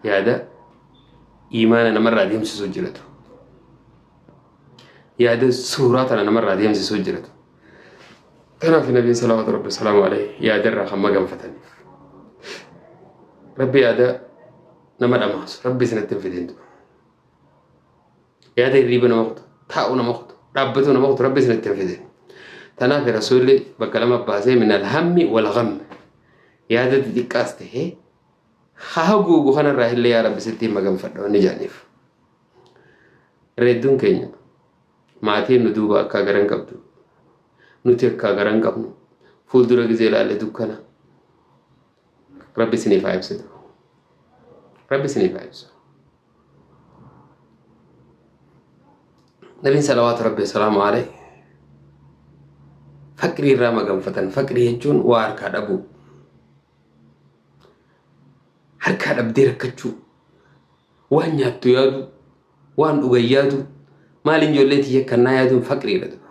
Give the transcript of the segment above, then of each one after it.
yaada iimaana namarraa deemsisuu jiratu yaada suuraa tana namarraa deemsisuu jiratu kanaaf nabiin salawaatu rabbi salaamu alayhi yaadarraa kan maganfataniif rabbi yaada nama dhamaasu rabbi isinatti hin fidintu yaada hirriiba nama qotu taa'u nama qotu dhaabbatu nama qotu rabbi isinatti hin fidin tanaaf rasuulli bakka lama baasee min alhammi wal ghammi yaada xixiqqaas tahee haa guugu kanarraa illee yaa rabbi sitti hin maganfadha wanni jaaniif reedduun keenya maatiin nu duuba akka garan qabdu nuti akka garan qabnu fuuldura gizee ilaalle dukkana rabbi isiniif haa ibsitu rabbi isiniif haa ibsu nabiin salawaatu rabbi salaamu alayhi faqrii irraa maganfatan faqrii jechuun waa harkaa dhabuu harkaa dhabdee rakkachuu waan nyaattu yaadu waan dhugan yaadu maaliin ijoollee tiyya kannaa yaaduun faqriidha duba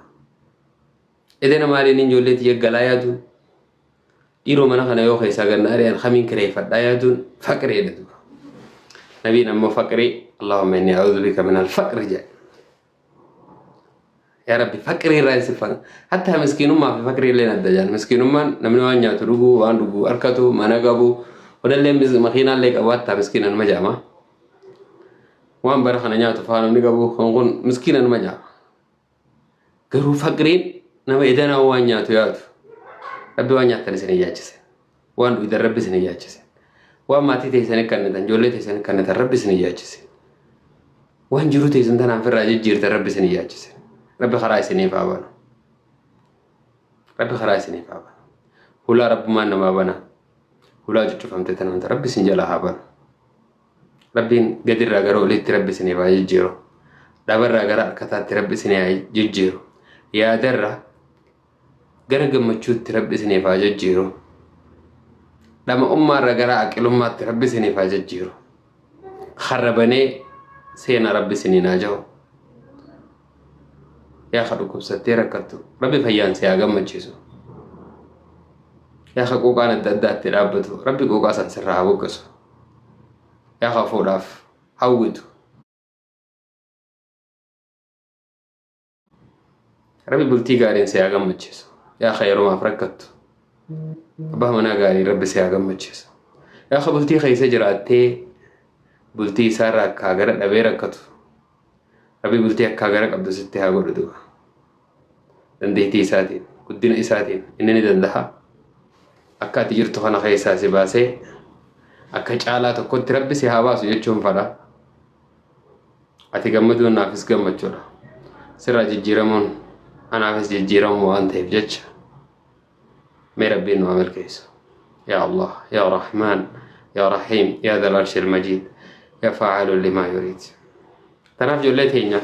edena maaliin ijoollee tiyya galaa yaaduun dhiiroo mana kana yoo keessaa gannaa ari'an hamiin kireeffadhaa yaaduun faqriidha duba nabiin ammoo faqrii allahumma inni a'uudhu bika min alfaqri jedhe yaa rabbi faqrii irraa isifan hatta miskiinummaa fi faqrii illee adda jaan miskiinummaan namni waan nyaatu dhuguu waan dhuguu harkatu mana qabu ودلهم مخينا لك أوقات مسكين المجامع وان برخنا نياتو فانو نقبو خنقون مسكين المجامع قروا فقرين نما إدانا وان نياتو ياتو ربي وان نياتو لسنة ياجسين وان إذا ربي سنة ياجسين وان ما تيتي سنة كانت جولي تي سنة كانت ربي سنة ياجسين وان جرو تي سنة عن فراجي جيرت ربي سنة ياجسين ربي خراي سنة فابانا ربي خراي سنة فابانا ولا رب ما نما بنا ولا جت فهمت أنت ربي سنجلا هابن ربين قدر رجرو لي تربي سني باي جيرو دبر رجرا كتا تربي سني باي جيرو يا درة جرج مچوت تربي سني باي جيرو لما رجرا أكل تربي سني باي جيرو خربني سينا ربي سني ناجو يا خلوكم ستيرة كتو ربي فيان سياقم مچيسو يا أخي قوقان الدادات تلعبتو ربي قوقا سنسرها بوكسو يا أخي فولاف حوتو ربي بلتي قارين سياغم مجيسو يا أخي يروما فركتو أباه منا قاري ربي سياغم مجيسو يا أخي بلتي خيسة جراتي بلتي سارة كاغرة نبيركتو ربي بلتي كاغرة قبضو ستها قردو دندهتي إساتين قدين إساتين إنني دندها akka ati jirtu kana keessaa si baasee akka caalaa tokkotti rabbi si haa baasu jechuun fadha ati gammaduun naafis gammachuudha sirraa jijjiiramuun anaafis jijjiiramu waan ta'eef jecha mee rabbiin nu haa milkeessu yaa Allah yaa Rahmaan yaa Rahiim yaa Dhal Arshil Majiid yaa Faa'ilu limaa yuriid tanaaf ijoollee teenya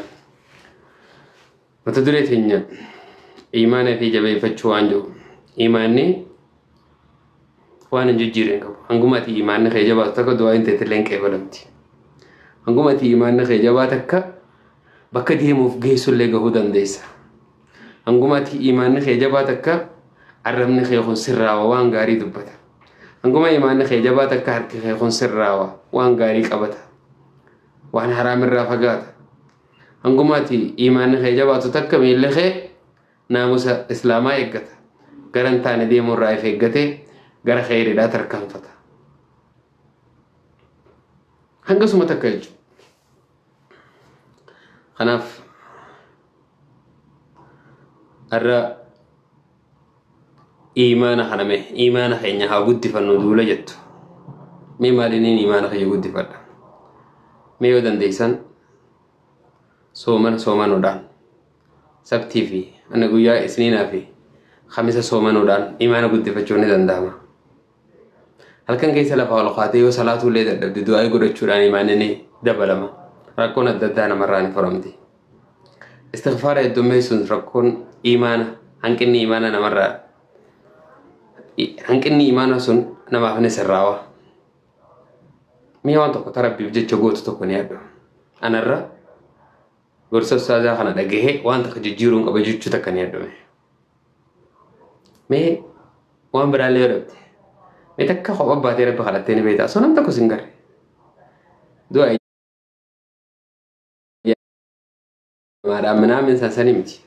mata duree teenya iimaana fi jabeeffachuu waan jiru iimaanni waan injijjiireen qabu hangumati iimaanni kee jabaatu takka du'aa hin teetilleen qeebalamti hangumati iimaanni kee jabaatu takka bakka deemuuf geessullee gahuu dandeessa hangumati iimaanni kee jabaatu takka arrabni kee kun sirraawa waan gaarii dubbata hanguma iimaanni kee jabaatu takka harki kee kun sirraawa waan gaarii qabata waan haraamirraa fagaata hangumati iimaanni kee jabaatu takka miilli kee naamusa islaamaa eeggata garan taane deemurraa if eeggatee gara khayriidhaa tarkaanfata hangasuma takka jechuudha kanaaf arra iimaana kaname iimaana keenya haa guddifannu duula jettu mee maaliniin iimaana keenya guddifadha mee yoo dandeeysan soomanuudhaan sabtii fi ana guyyaa isniinaa fi khamisa soomanuudhaan iimaana guddifachuu ni danda'ama halkan keessa lafa ol qaatee yoo salaatuu illee dadhabde du'aa godhachuudhaan iimaanni dabalama rakkoon adda addaa namarraa ni furamti istighfaara heddummeessuun rakkoon iimaana hanqinni iimaana namarraa hanqinni iimaana sun namaaf ni sirraawa mee waan tokko tarabbiif jecha gootu tokko ni yaaddu anarra gorsa ustaazaa kana dhagahee waan takka jijjiiruun qaba jechuu takka ni yaaddu mee waan biraallee yoo dhabde mee takka kophaa baatee rabbi kadhattee ni beektaa osoo nam tokko sin garre دعاء ما دامنا من سنسنيمتي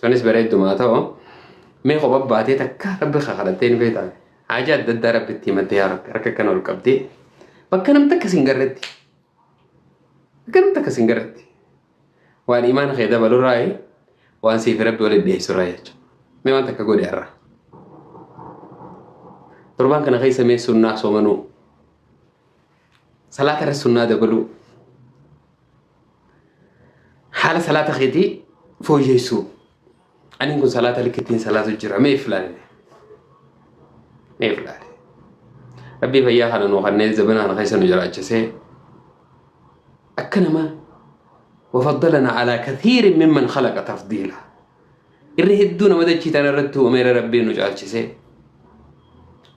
سنس بريد ما تاو مي خباب باتي تكا ربي خالتين بيتا حاجات دد ربي تيمتي يا ربي ركا كانوا القبدي بكنم تكسين قردي بكنم تكسين قردي وان إيمان خيدا بلو راي وان سيف ربي ولد ديه سرايج مي وان تكا قولي أرى تربان كان غيسا مي سنة سومنو صلاة السنة دبلو حال صلاة خيدي فو يسوع أنا نقول صلاة الكتين صلاة الجرا ما يفلان ربي فيا خلنا نوخنا زبنا أنا خيسنا نجرا جسه أكنما وفضلنا على كثير ممن خلق تفضيلا الرهدون ما دشي تنردو أمير ربي نجار جسه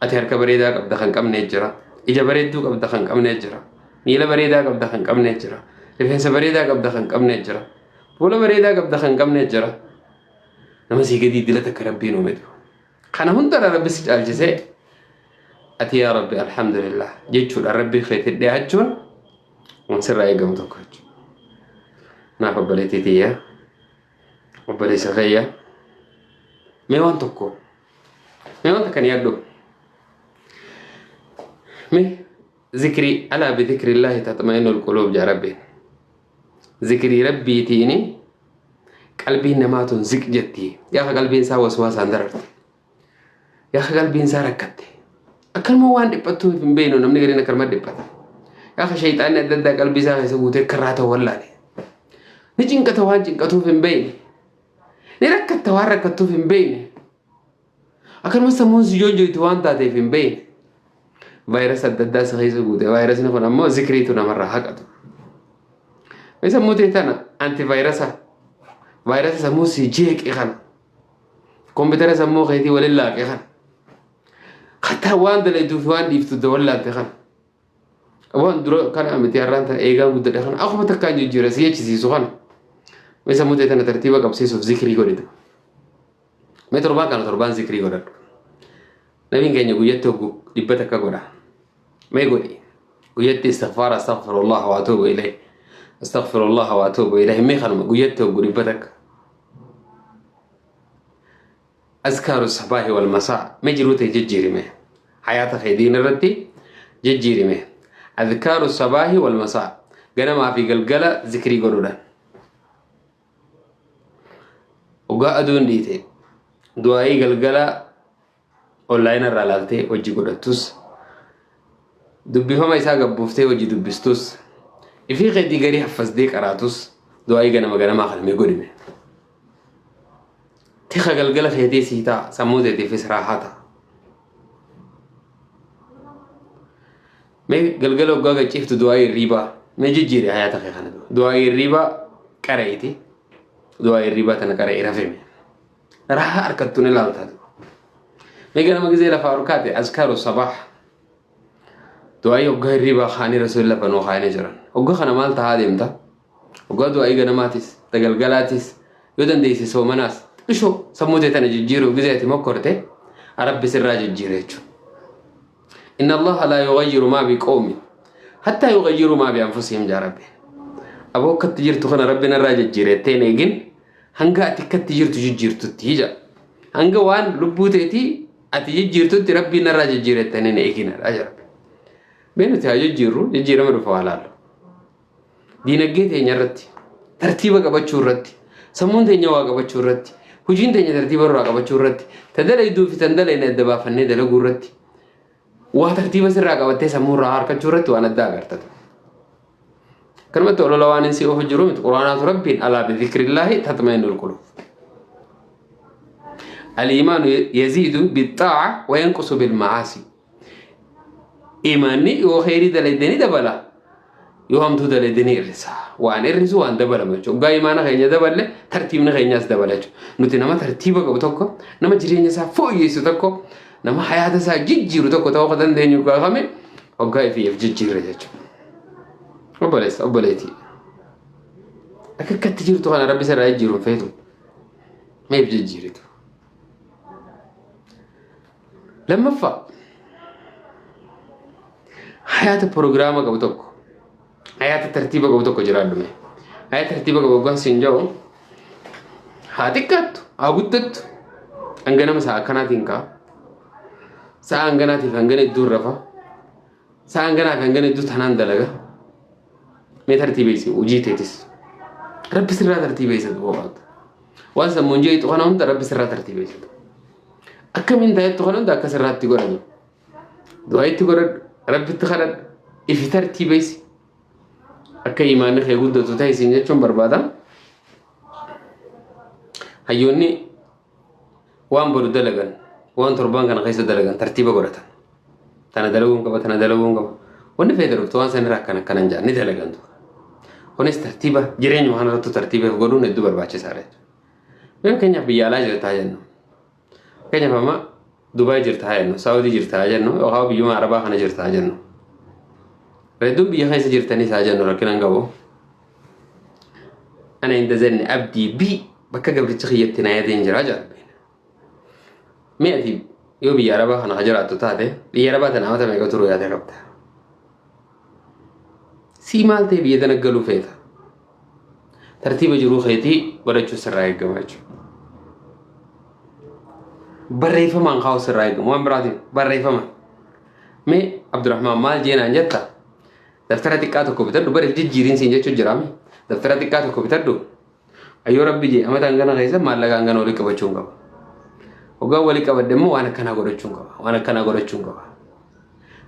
أتهر كبريدا قبل دخن كم نجرا إجا بريدو قبل دخن كم نجرا نيلا بريدا قبل دخن كم نجرا رفيس بريدا قبل دخن كم نجرا بولا بريدا قبل دخن كم نجرا nama si gadi dilata karabbiin umedu kana hundara rabbi si aljise ati ya rabbi alhamdulillah jechuudha rabbi khayte dhiyachuun on sirraa eegamu tokko jechuudha naaf obboleettiitiyya obboleessa kiyya mee waan takkan yaaddu mee zikri ala bi dhikrillahi tatma'innul qulub ja rabbi zikri rabbiitiini قلبي نماتون زك جتي يا أخي قلبي إنسان وسواس عندرت يا أخي قلبي إنسان ركضت أكل ما وان دبتو في بينه نمني قرينا كرمات دبته يا أخي شيطان ندد قلبي ساق يسوي كراته ولا لي نجين كتوان جين كتو في بينه نركض توار كتو في بينه أكل ما سمون زيون جو يتوان تاتي في بينه فيروس ندد ساق يسوي فيروس نقول أما ذكريته نمر حقته بس موتي تنا أنتي فيروسه فيروس سموه سيجيك إخان كمبيوتر سموه خيتي ولله إخان حتى وان دل يدوفوان ديفتو دولة إخان وان درو كان أمتي أرانتا إيغان قد إخان أخو بتكان يجير سيجي سيسوخان مثل موتي تنا ترتيبا قبسيسو في ذكري قريدو ما تربان كانوا تربان ذكري قريدو نبين كان يقول يتوقو دبتك قريدو ما يقولي قيدت استغفار استغفر الله واتوب إليه استغفر الله واتوب إليه ما يخلم قيدت وقريبتك أذكار الصباح والمساء ما جروته ججيري مه حياتك خيدين الرتي ججيري مه أذكار الصباح والمساء قنا ما في قلقلة ذكري قرودا وقاعدون ديته دعائي قلقلة أونلاين الرالالتي وجي قراتوس دبيهم إيسا قبوفتي وجي دبستوس إفي خيدي قري حفظ ديك أراتوس دعائي قنا ما خلمي قولي مه تيخا قلقلة خيدي سيتا سمودة دي في سراحاتا مي قلقلة وقاقا چيفتو دعائي الريبا مي جيجيري حياتا خيخانا دعائي الريبا كاريتي دعائي الريبا تنا كاري رفيمي راحة أركتوني لالتا مي قنا مقزي لفاروكاتي أذكار الصباح دعائي وقاقا الريبا خاني رسول الله بنو خاني جران وقاقا خانا مالتا هادي امتا وقاقا دعائي قنا ماتيس تقلقلاتيس يودن ديسي سومناس شو سموتي تنا جيرو جزيتي مكرته رب سراج جيريتشو إن الله لا يغير ما بقوم حتى يغيروا ما بأنفسهم يا ربي أبو كتجيرتو خنا ربنا راج جيرتين إجن هنگا تكتجيرتو جيرتو تيجا هنگا وان لبوتي أتجيرتو ربنا راج جيرتين إجن راج ربي بينو تاجو جيرو مرفوع على دينك نيرتي ترتيبك أبتشورتي سمون تيجي واقع أبتشورتي هجين تاني ترتيب الرقابة بتشورتي تدل يدو في تندل إن الدبا فني دل جورتي وترتيب الرقابة تسمون رهار كجورتي وأنا داعرت كلمة تقول لو أنا نسيء في الجروم القرآن ربين ألا بذكر الله تطمئن القلوب الإيمان يزيد بالطاعة وينقص بالمعاصي إيماني وخيري دل الدني دبلا يوم تودل الدنيا الرسا وان الرسو وان دبلا مجو غاي مانا خينيا دبلا ترتيبنا خينياس دبلا نوتي نما ترتيبك بتوكو نما جرينيا سا فو يسو تكو نما حياته سا جيجيرو تكو تو خدان دينيو غامي او غاي في جيجيرو جاچو وبليتي اكك تجيرو تو انا ربي سرا يجيرو فيتو ما يجيجيرو لما فا حياته بروجرامك بتوكو حياة الترتيب قبضة كجراد دمه حياة الترتيب قبضة سنجاو هاتكت أبودت أنجنا مسا كناتينكا سا أنجنا تفنجنا الدور رفا سا أنجنا فنجنا الدور تنان دلقة ما ترتيبيسي وجيتيتس رب سر ترتيبيسي دوات وانسا منجي تقولون ده رب سر ترتيبيسي أكمل من ده تقولون ده كسرات تقولون دعاء تقولون رب تخرج إف ترتيبيسي أكيد ما نخي يقول ده تتاي سينجا شون بربادا هيوني وان برو دلقان وان تربان كان قيس دلقان ترتيبه قرطان تنا دلقون كبا وانا فيدرو توان سنرا كان نجا ندلقان تو هونس ترتيبه جرين وهنا رتو ترتيبه قولون الدو برباچه سارت مم كنيا بيالا جرتا جنو كنيا فما دبي جرتا جنو سعودي جرتا جنو او هاو بيوم عربا خنا جرتا جنو ردو بيا خيس جرتني ساجنو لكن انغو انا عند زن ابدي بي بكا قبل تخيتنا يدين جراجا مياتي يو بيا عربا خنا حجرات تاده بيا عربا تنا متى ميغو ترو ياده ربتا سيمالتي بيا دنقلو فيتا ترتيب جرو خيتي ورچو سراي گماچو بريفه مان خاو سراي گم وامراتي بريفه مان مي عبد الرحمن مال جينا انجتا دفتر تكاتو كوبيتر بريف جيرين سينجا چو جرامي دفتر تكاتو كوبيتر دو ايو ربي جي اما تانغنا خيسا مال لگا انغنا ولي كبچونغا وغا ولي كبدمو وانا كنا غورچونغا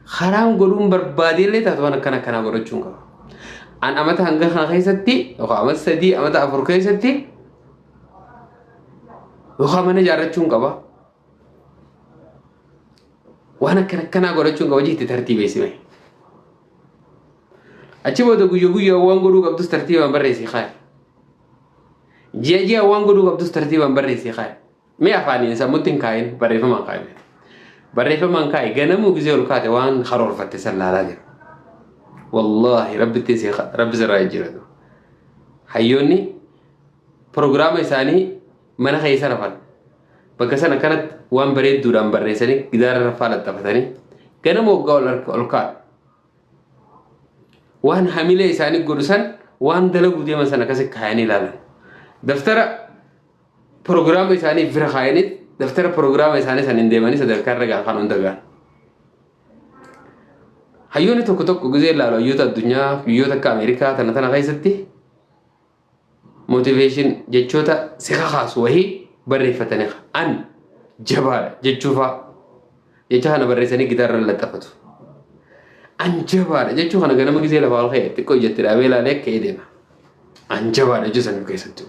خرام غدوم بربادي لي تات وانا كنا غورچونغا an amata hanga khaisatti o amat sadi amata afur khaisatti o khamane jarachun qaba wana kana gorachun qaba jiti tartibe isme achi bodo guyo wangodu qabdus tartiban barresi khay jiya wangodu qabdus tartiban barresi khay me afani samutin kain barrefa man kay ganamu gizol kate wan kharor fatte sallala والله رب تيسي رب زراي جيرادو حيوني برنامج ثاني من خيسا رفال بكسنا كانت وان بريد دوران بريساني قدار رفالة تفتاني كان موقع الكار وان حميلة ثاني قرسان وان دلقو دي مثلا كسك خايني لالا دفتر برنامج ثاني فير خايني دفتر برنامج ثاني سنندماني سدركار رجع قانون دغان هيوني توكو غزير لا يوتا الدنيا يوتا كامريكا تنا غايستي موتيفيشن جچوتا سيخا خاص وهي بري فتنخ ان جبال جچوفا يچانا بري سني گيتار لطفتو ان جبال جچو خنا غنم غزير لا بالخي تكو جترا ويلا لك كيدنا ان جبال جسن كيستو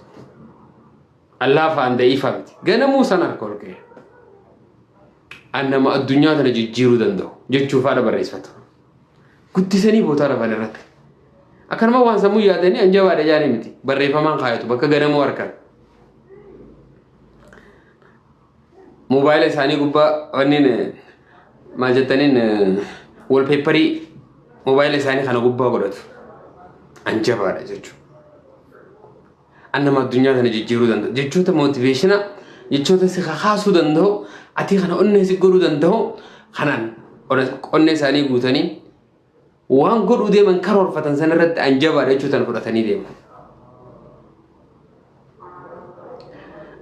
الله فان دي فهمت غنمو سنر كولكي انما الدنيا تنجيرو دندو جچوفا بري فتو كنت سني بوتارا فالرات أكرم وان سمو يادني أنجا وارد جاني متي بريفا من خايتو بكا غنم وركر موبايل ثاني غبا ونين ما جتنين وول بيبري موبايل ثاني خنا غبا غدت أنجا وارد جچو أنما الدنيا تنجي جيرو دندو جچو تا موتيفيشن جچو تا سخا خاصو دندو أتي خنا أني سيغورو دندو خنان أني ثاني غوتني وان قد ودي من كرر فتنسان رد أنجبا رجوتان فرطاني ديما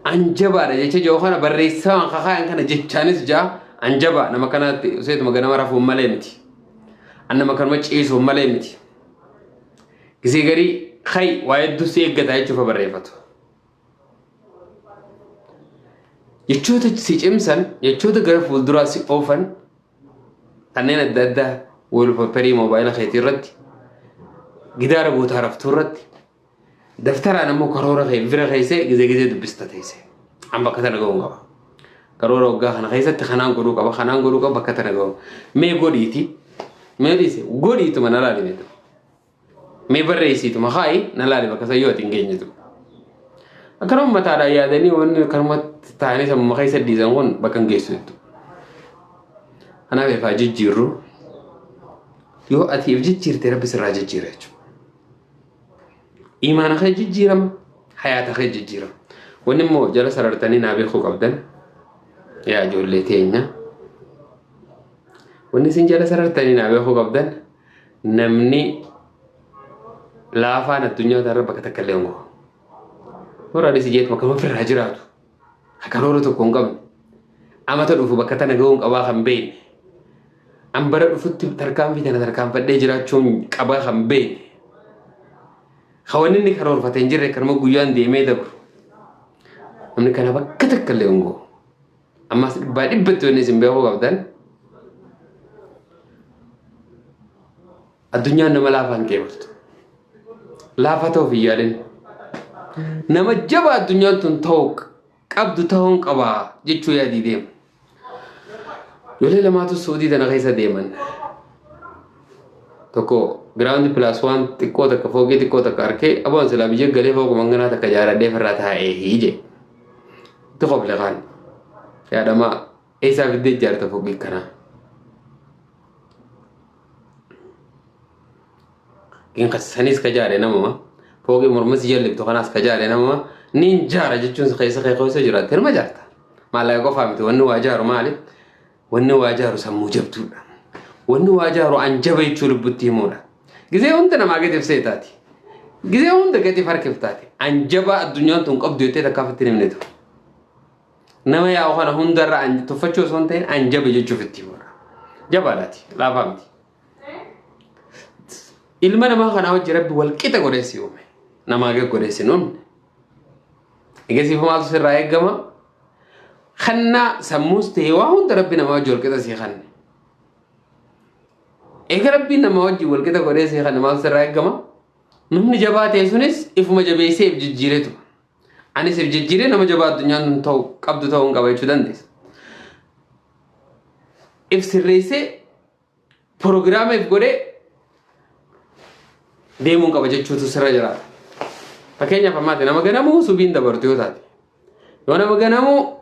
أنجبا رجوتان جوخانا بريسان خاخاين كان جيتشانيس جا أنجبا نما كانت سيد مغانا مرافو مليمتي أنما كان مجيسو مليمتي كسي غري خي وايدو سيقتا يجوفا بريفتو يجوتا سيج امسان يجوتا غرف ولدراسي اوفن تنين الدادة والبري موبايل خيتي ردي قدار ابو تعرفتو ردي دفتر انا مو كرورة خي فيرا خيسي جزي دبستا تيسي عم بكتنا قوم قبا كرورة وقا خنا خيسي تخنان قروقا بكتنا قوم مي قوليتي مي ديسي قوليتو ما نلالي ميتو مي بريسيتو ما خاي نلالي بكسا يوتي نجينيتو أكرم متى على يادني وان كرمت تاني سما خيسي ديزان هون بكن جيسوتو أنا بفاجي جيرو يو أتي بجد جيرتي ربي سراجة جيرتشو إيمان خي جيرم حياة خي جيرم ونمو جلس ررتني نابي خو قبدن يا جولتينا ونسين جلس ررتني نابي خو قبدن نمني laafaan addunyaa irra bakka takka illee ngoo warra sijeet makama firraa jiraatu karoora tokko hin qabne amata dhufu bakka tana ga'uun qabaa kan beekne ambara dhufutti tarkaanfii tana tarkaanfadhee jiraachuun qabaa kan beekne hawaninni karoorfatee hin jirre kanuma guyyaan deemee dabru namni kana bakka takka illee ngoo ammas dhibbaa dhibbatti wanni isin beekuu qabdan addunyaan nama laafaan qeebaltu laafa ta'uuf hin yaadin nama jaba addunyaan tun ta'uu qabdu ta'uun qabaa jechuu yaadii deema yolee lamaatu suudii tana keessa deeman tokko giraawundi pilaas waan xiqqoo takka foogii xiqqoo takka arkee aboon silaa biyya galee foogu manganaa takka jaaladhee firraa taa'ee hiije itti qoble kaan yaadamaa eessaa fiddee ijaarta foogii kanaa kin sanis ka jaare namama foogi mormas jallibtu kanaas ka jaare namama nin jaara jechuun keessa keessa jiraate hirma jaarta maallaqaa qofaa miti wanni waa jaaru maali wanni waa jaaru sammuu jabduudha wanni waa jaaru anjaba jechuu lubbutti himuudha gizee hunda namaa gatiif seetaati gizee hunda gatiif harkiftaati anjaba addunyaan tun qabdu jettee takkaafitti himnetu nama yaa'u kana hundarra tuffachuu osoo hin ta'in anjaba jechuuf itti himuudha jabaadhaati laafaa miti ilma namaa kanaa wajji rabbi walqixa godheessi uume namaa gag godheessi nuun eegasiif maaltu sirraa eeggama kannaa sammuus ta'ee waa hunda rabbi namaa wajji walqixa sii kanne eega rabbi namaa wajji walqixa godheessi kanne maaltu sirraa eeggama namni jabaa ta'e sunis ifuma jabeessee if jijjiiretu anis if jijjiiree nama jabaa addunyaan ta'u qabdu ta'uun qaba jechuu dandeessa if sirreessee proogiraama if godhee deemuun qaba jechuutu sirra jiraata. Fakkeenyaaf ammaati nama ganamuu subiin dabartu yoo taate. Yoo nama ganamuu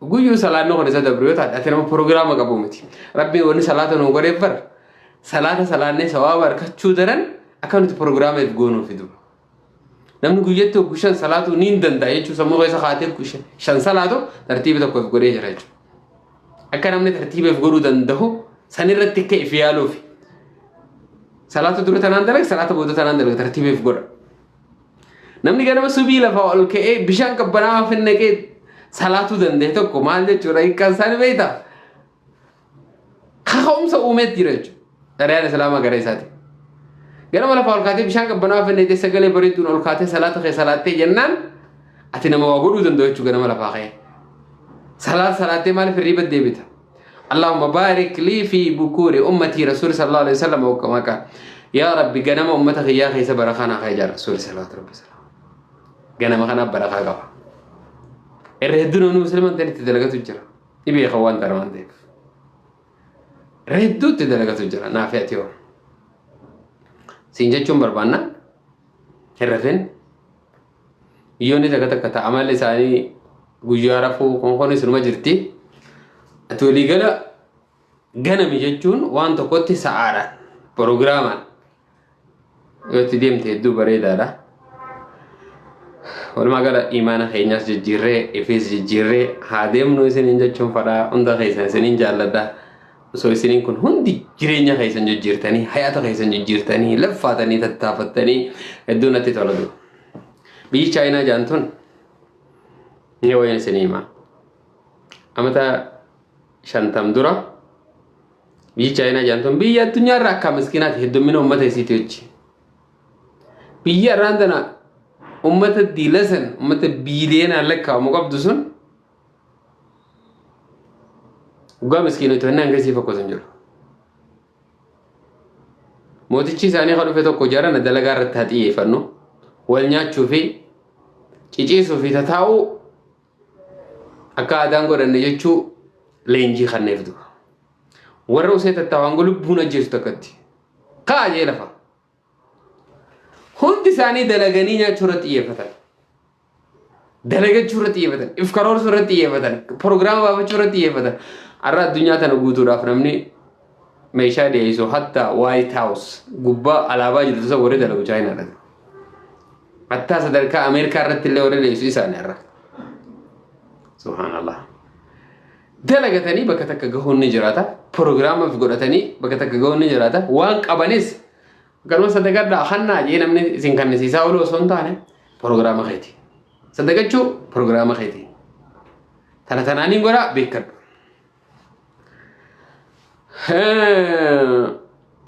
guyyuu salaannoo kan isa dabru yoo taate ati nama proogiraama qabu miti. Rabbiin wanni salaata nuu godheef bara salaata salaannee sawaaba harkachuu daran akka nuti proogiraama if goonuu fidu. Namni guyyatti hoggu shan salaatuu niin danda'a jechuun sammuu keessa kaatee shan salaatu tartiiba tokko if godhee jira jechuudha. Akka namni tartiiba if godhuu danda'u sanirratti akka if yaaluufi. Salatu dulu tanan dalag salatu bodo tanan dalag tertibif goda namni ganama subii lafa ol ka'ee bishaan qabbanaa finnaqee salatu dandee tokko maal jechuudha hiikkaan isaanii beektaa kaka'umsa uumeet jira jechuudha dhariyaan islaamaa gara isaati ganama lafa ol kaatee bishaan qabbanaa finnaqee sagalee bareedduun ol kaatee salaata kee salaattee jennaan ati nama waa godhuu danda'u jechuudha ganama lafaa ka'ee salaattee maaliif hirriiba deebita اللهم بارك لي في بكور أمتي رسول صلى الله عليه وسلم وكما قال يا ربي جنم أمتك يا خيس برخانا خيجار رسول صلى الله عليه وسلم جنم خنا برخا قبا الردون مسلمان تاني تدلقة تجرا يبي خوان تروان ديف ردو تدلقة تجرا نافعتيو سينجا چون بربانا الرفين يوني تكتا كتا عمل لساني گوجارا فو كونخوني سنما جرتي atolii gala ganami jechuun waan tokkotti sa'aadhaan proogiraamaan yoo itti deemte hedduu bareedaadha. Walumaa gala imaana keenyas jijjiirree ifis jijjiirree haa deemnu isiniin jechuun fadhaa hunda keessan isiniin jaalladha. Osoo isiniin kun hundi jireenya keessan jijjiirtanii hayaata keessan jijjiirtanii laffaatanii tattaafattanii hedduu natti tolatu. Biyyi Chaayinaa jaantuun ni wayan isinii himaa. Amata shantam dura biyyi Chaayinaa jaantuun biyya addunyaarra akka miskiinaati heddummina uummata isiiti hojii. Biyya irraan tana uummata diilasan uummata biiliyeenaan lakkaa'amu qabdu sun dhugaa miskiinota inni hangasii fokkos hin jiru. Mootichi isaanii kan dhufe tokko jaarana dalagaa irratti haa xiyyeeffannu wal nyaachuu fi ciciisuu fi tataa'uu akka aadaan godhanne jechuu leenjii kanneef du'a. Warra usee tattaawaan lubbuun ajjeesu takkatti kaa'ee lafa hundi isaanii dalaganii nyaachuu irratti xiyyeeffatan dalagachuu irratti xiyyeeffatan if karoorsuu irratti xiyyeeffatan proogiraama baafachuu irratti xiyyeeffatan har'a addunyaa tana guutuudhaaf namni meeshaa dhiyeessu hatta White House gubbaa alaabaa jirtu isa warri dalagu Chaayinaadha. Hatta sadarkaa Ameerikaa irratti illee warri dhiyeessu isaanii har'a. Subhanallah. dalagatanii bakka takka gahuun ni jiraata proogiraama fi godhatanii bakka takka gahuun ni jiraata waan qabanis قالوا صدقات لا خلنا جينا من زين كان نسيسا ولو صنطانه برنامج خيتي صدقات شو برنامج خيتي تنانين غورا بيكر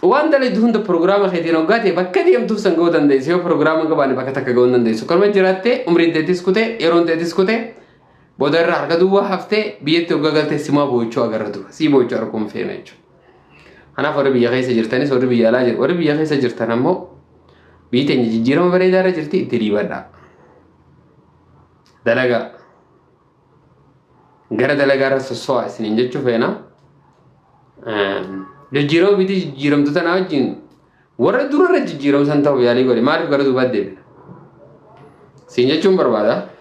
وان دل يدهون ده برنامج خيتي نوعاتي بكدي يوم توصل جودن ده سيو برنامج كباني بكتة كجودن ده سو كلمة جراتة عمري ده تسكته يرون ده تسكته بدر راه كدوا هفته بيت وقعدت سيما بويشوا أقرده سي بويشوا ركوم فينا يجو أنا فور بيجي سجرتني سور بيجي لا جر ور بيجي سجرتنا مو بيتني جيرام بريدارة جرتي تريبا دا دلعا غير دلعا رأس سوا سنين جت شوفينا الجيرام بيتي جيرام تو تنا جين ور دور رج جيرام سنتا ويالي قولي ما أعرف قرض بعد ده سنين جت شوم بربادا